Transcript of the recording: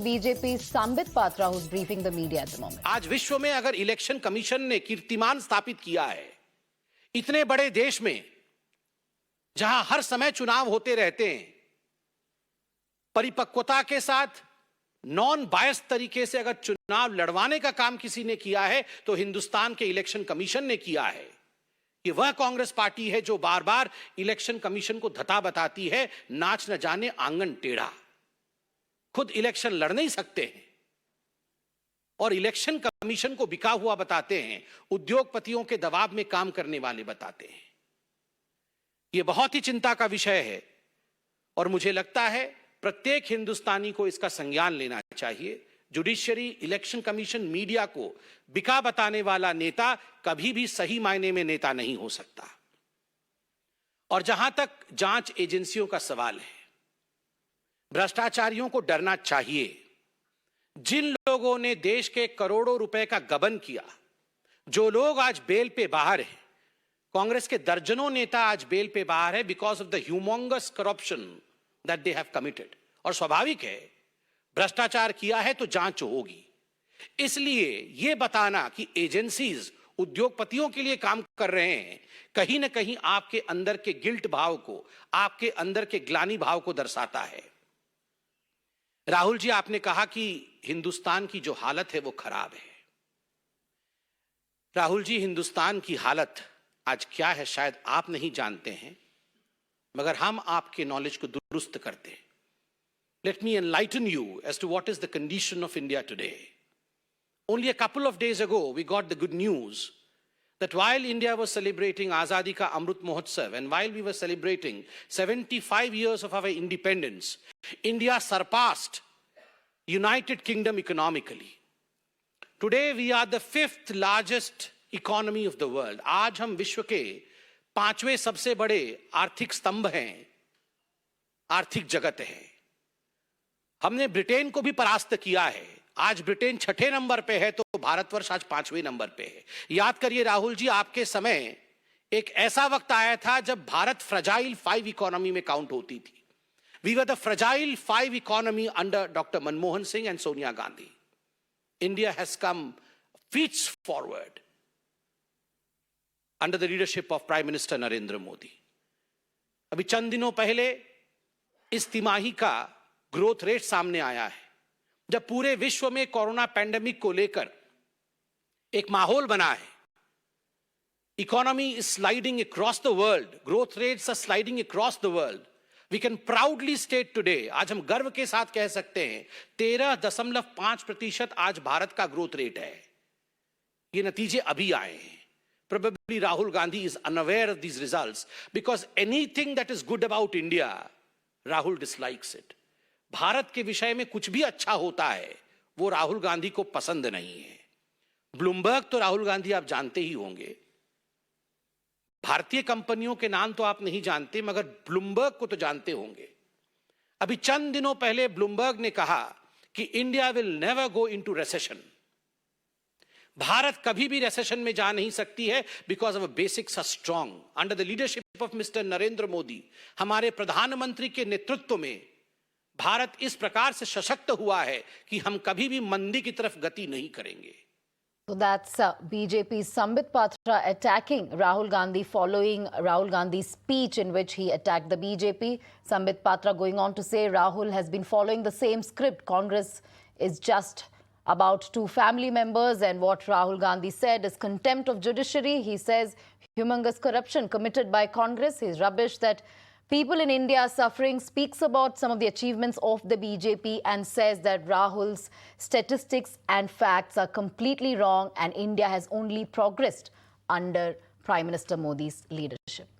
BJP Sambit Patra, who's briefing the media at the moment. आज विश्व में अगर इलेक्शन कमीशन ने कीर्तिमान स्थापित किया है, इतने बड़े देश में जहां हर समय चुनाव होते रहते हैं, परिपक्वता के साथ नॉन बायस तरीके से अगर चुनाव लड़वाने का काम किसी ने किया है तो हिंदुस्तान के इलेक्शन कमीशन ने किया है। ये वह कांग्रेस पार्टी है जो बार बार इलेक्शन कमीशन को धता बताती है, नाच न जाने आंगन टेढ़ा। खुद इलेक्शन लड़ नहीं सकते हैं और इलेक्शन कमीशन को बिका हुआ बताते हैं, उद्योगपतियों के दबाव में काम करने वाले बताते हैं। यह बहुत ही चिंता का विषय है और मुझे लगता है प्रत्येक हिंदुस्तानी को इसका संज्ञान लेना चाहिए। जुडिशरी, इलेक्शन कमीशन, मीडिया को बिका बताने वाला नेता कभी भी सही मायने में नेता नहीं हो सकता। और जहां तक जांच एजेंसियों का सवाल है, भ्रष्टाचारियों को डरना चाहिए। जिन लोगों ने देश के करोड़ों रुपए का गबन किया, जो लोग आज बेल पे बाहर हैं, कांग्रेस के दर्जनों नेता आज बेल पे बाहर है because of the humongous corruption that they have committed. और स्वाभाविक है, भ्रष्टाचार किया है तो जांच होगी। इसलिए यह बताना कि एजेंसीज उद्योगपतियों के लिए काम कर रहे हैं, कहीं ना कहीं आपके अंदर के गिल्ट भाव को, आपके अंदर के ग्लानि भाव को दर्शाता है। राहुल जी, आपने कहा कि हिंदुस्तान की जो हालत है वो खराब है। राहुल जी, हिंदुस्तान की हालत आज क्या है शायद आप नहीं जानते हैं, मगर हम आपके नॉलेज को दुरुस्त करते हैं। Let me enlighten you as to what is the condition of India today. Only a couple of days ago, we got the good news that while India was celebrating Azadi Ka Amrit Mahotsav and while we were celebrating 75 years of our independence, India surpassed United Kingdom economically. Today, we are the 5th largest economy of the world. आज हम विश्व के 5वें सबसे बड़े आर्थिक स्तंभ हैं, आर्थिक जगत है। हमने ब्रिटेन को भी परास्त किया है। आज ब्रिटेन 6ठे नंबर पे है तो भारतवर्ष आज 5वें नंबर पे है। याद करिए राहुल जी, आपके समय एक ऐसा वक्त आया था जब भारत फ्रजाइल 5 इकोनॉमी में काउंट होती थी। We were the fragile 5 economy under doctor Manmohan Singh and Sonia Gandhi. India has come feats forward under the leadership of prime minister Narendra Modi. अभी चंद दिनों पहले इस तिमाही का ग्रोथ रेट सामने आया है, जब पूरे विश्व में कोरोना पैंडेमिक को लेकर एक माहौल बना है। Economy is sliding across the world, growth rates are sliding across the world. We can proudly state today, आज हम गर्व के साथ कह सकते हैं 13.5% आज भारत का ग्रोथ रेट है। ये नतीजे अभी आए हैं। Probably Rahul Gandhi is unaware of these results because anything that is good about India, Rahul dislikes it. Bharat के विषय में कुछ भी अच्छा होता है वो राहुल गांधी को पसंद नहीं है। ब्लूमबर्ग तो राहुल गांधी आप जानते ही होंगे। भारतीय कंपनियों के नाम तो आप नहीं जानते, मगर ब्लूमबर्ग को तो जानते होंगे। अभी चंद दिनों पहले ब्लूमबर्ग ने कहा कि India will never go into recession. Bharat कभी भी रिसेशन में जा नहीं सकती है because of basics are strong. Under the leadership of mister Narendra Modi, हमारे प्रधानमंत्री के नेतृत्व में भारत इस प्रकार से सशक्त हुआ है कि हम कभी भी मंदी की तरफ गति नहीं करेंगे। So that's BJP's Sambit Patra attacking Rahul Gandhi following Rahul Gandhi's speech in which he attacked the BJP. Sambit Patra going on to say Rahul has been following the same script. Congress is just about 2 family members, and what Rahul Gandhi said is contempt of judiciary. He says humongous corruption committed by Congress is rubbish, that people in India are suffering, speaks about some of the achievements of the BJP and says that Rahul's statistics and facts are completely wrong and India has only progressed under Prime Minister Modi's leadership.